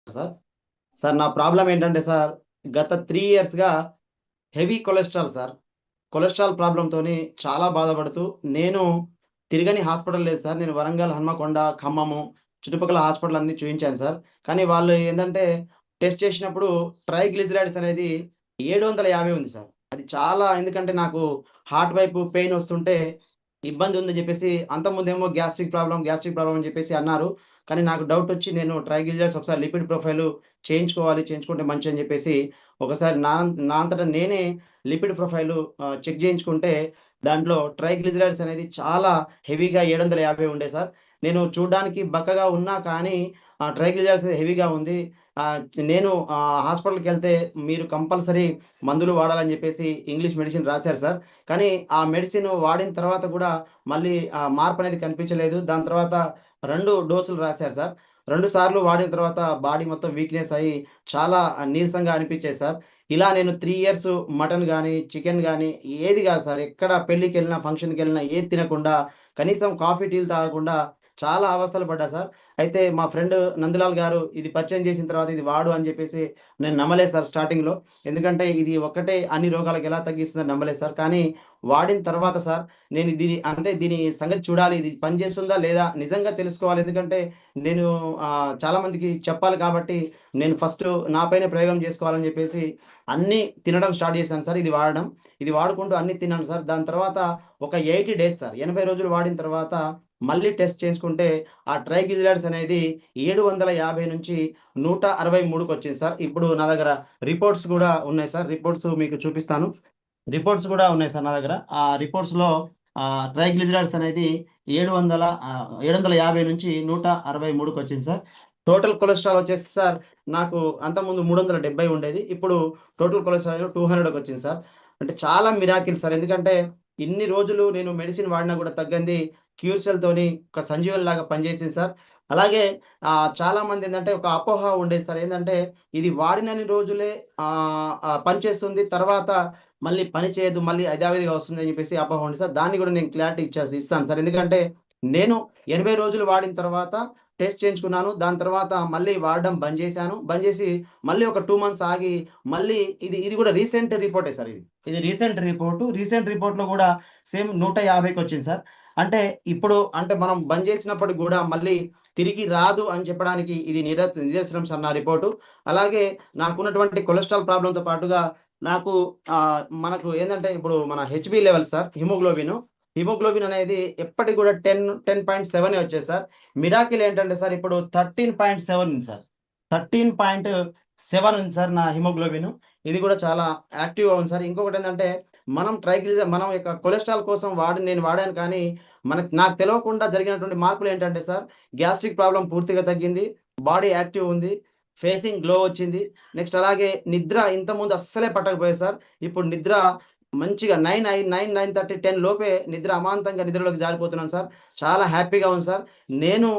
Sir. Sir నా problem ఏంటంటే sir, గత 3 ఇయర్స్‌గా హెవీ కొలెస్ట్రాల్ సార్. కొలెస్ట్రాల్ ప్రాబ్లమ్‌తోని చాలా బాధపడుతూ నేను తిరగని హాస్పిటల్ లేదు సార్. నేను వరంగల్, హన్మకొండ, ఖమ్మము చుట్టుపక్కల హాస్పిటల్ అన్నీ చూయించాను సార్. కానీ వాళ్ళు ఏందంటే టెస్ట్ చేసినప్పుడు ట్రైగ్లిజరైడ్స్ అనేది 750 ఉంది సార్. అది చాలా ఎందుకంటే నాకు హార్ట్ వైపు పెయిన్ వస్తుంటే ఇబ్బంది ఉందని జెప్పేసి అంతకుముందేమో గ్యాస్ట్రిక్ ప్రాబ్లమ్ అని జెప్పేసి అన్నారు. కానీ నాకు డౌటొచ్చి నేను ట్రైగ్లిజరైడ్స్ ఒకసారి లిపిడ్ ప్రొఫైలు చేయించుకుంటే మంచిదని జెప్పేసి ఒకసారి నా అంతట నేనే లిపిడ్ ప్రొఫైలు చెక్ జేయించుకుంటే దాంట్లో ట్రైగ్లిజరైడ్స్ అనేది చాలా హెవీగా 750 ఉండే సార్. నేను చూడ్డానికి బక్కగా ఉన్నా కానీ ట్రైగ్లిజరైడ్స్ హెవీగా ఉంది. ఆహ్, నేను హాస్పిటల్‌కెళ్తే మీరు కంపల్సరీ మందులు వాడాలని జెప్పేసి ఇంగ్లీష్ మెడిసిన్ రాసారు సార్. కానీ ఆ మెడిసిన్ వాడిన తర్వాత గూడా మళ్ళీ మార్పనేది కనిపించలేదు. దాని తర్వాత 2 డోసులు రాసారు సార్. 2 సార్లు వాడిన తర్వాత బాడీ మొత్తం వీక్‌నెస్ అయ్యి చాలా నీరసంగా అనిపించేది సార్. ఇలా నేను 3 ఇయర్స్ మటన్ గాని, చికెన్ గాని ఏది గాదు సార్. ఎక్కడ పెళ్ళికెళ్ళినా, ఫంక్షన్‌కెళ్ళినా ఏది తినకుండా, కనీసం కాఫీ, టీలు తాగకుండా చాలా అవస్థలు పడ్డా సార్. అయితే మా ఫ్రెండ్ నందలాల్ గారు ఇది పరిచయం చేసిన తర్వాత ఇది వాడు అని జెప్పేసి నేను నమ్మలేదు సార్ స్టార్టింగ్‌లో. ఎందుకంటే ఇది ఒక్కటే అన్ని రోగాలకు ఎలా తగ్గిస్తుందని నమ్మలేదు సార్. కానీ వాడిన తర్వాత సార్ నేను దీని సంగతి చూడాలి. ఇది పని చేస్తుందా లేదా నిజంగా తెలుసుకోవాలి. ఎందుకంటే నేను చాలా మందికి చెప్పాలి కాబట్టి నేను ఫస్టు నా పైనే ప్రయోగం చేసుకోవాలని జెప్పేసి అన్నీ తినడం స్టార్ట్ చేశాను సార్. ఇది వాడడం. ఇది వాడుకుంటూ అన్నీ తిన్నాను సార్. దాని తర్వాత ఒక 80 డేస్ సార్. 80 రోజులు వాడిన తర్వాత మళ్ళీ టెస్ట్ చేసుకుంటే ఆ ట్రైగ్లిజరైడ్స్ అనేది 750 నుంచి 163కొచ్చింది సార్. ఇప్పుడు నా దగ్గర రిపోర్ట్స్ గూడా ఉన్నాయి సార్. రిపోర్ట్స్ మీకు చూపిస్తాను. రిపోర్ట్స్ గూడా ఉన్నాయి సార్ నా దగ్గర. ఆ రిపోర్ట్స్‌లో ట్రైగ్లిజరైడ్స్ అనేది 750 నుంచి 163కొచ్చింది సార్. టోటల్ కొలెస్ట్రాల్ వచ్చేసి సార్ నాకు అంతకుముందు 370 ఉండేది. ఇప్పుడు టోటల్ కొలెస్ట్రాల్ 200కొచ్చింది సార్. అంటే చాలా మిరాకిల్ సార్. ఎందుకంటే ఇన్ని రోజులు నేను మెడిసిన్ వాడినా గూడా తగ్గంది క్యూర్సెల్‌తోని ఒక సంజీవనిలాగా పనిచేసింది సార్. అలాగే చాలామందేందంటే ఒక అపోహ ఉండేది సార్. ఏందంటే ఇది వాడినన్ని రోజులే పనిచేస్తుంది. తర్వాత మళ్ళీ పని చేయదు. మళ్ళీ యథావిధిగా వస్తుందని చెప్పేసి అపోహ ఉంది సార్. దాన్ని గూడా నేను క్లారిటీ ఇస్తాను సార్. ఎందుకంటే నేను 80 రోజులు వాడిన తర్వాత టెస్ట్ చేయించుకున్నాను. దాని తర్వాత మళ్ళీ వాడడం బంద్ జేశాను. బంద్ జేసి మళ్ళీ ఒక 2 మంత్స్ ఆగి మళ్ళీ ఇది గూడా రీసెంట్ రిపోర్టే సార్ ఇది. ఇది రీసెంట్ రిపోర్టు. రీసెంట్ రిపోర్ట్‌లో గూడా సేమ్ 150కొచ్చింది సార్. అంటే ఇప్పుడు అంటే మనం బంద్ జేసినప్పటికి గూడా మళ్ళీ తిరిగి రాదు అని చెప్పడానికి ఇది నిదర్శనం సార్ నా రిపోర్టు. అలాగే నాకున్నటువంటి కొలెస్ట్రాల్ ప్రాబ్లమ్‌తో పాటుగా నాకు మనకు ఏందంటే ఇప్పుడు మన హెచ్‌బీ లెవెల్స్ సార్ హిమోగ్లోబిన్ అనేది ఎప్పటికి గూడా 10.7 వచ్చేది సార్. మిరాకిల్ ఏంటంటే సార్ ఇప్పుడు 13.7 ఉంది సార్. 13.7 ఉంది సార్ నా హిమోగ్లోబిన్. ఇది గూడా చాలా యాక్టివ్‌గా ఉంది సార్. ఇంకొకటేందంటే మనం యొక్క కొలెస్ట్రాల్ కోసం నేను వాడాను కానీ నాకు తెలవకుండా జరిగినటువంటి మార్పులేంటంటే సార్ గ్యాస్ట్రిక్ ప్రాబ్లమ్ పూర్తిగా తగ్గింది. బాడీ యాక్టివ్ ఉంది. ఫేసింగ్ గ్లో వచ్చింది. నెక్స్ట్ అలాగే నిద్ర ఇంతకుముందు అస్సలే పట్టకపోయేది సార్. ఇప్పుడు నిద్ర మంచిగా 9:30, 10 లోపే నిద్ర అమాంతంగా నిద్రలోకి జారిపోతున్నాను సార్. చాలా హ్యాపీగా ఉంది సార్. నేను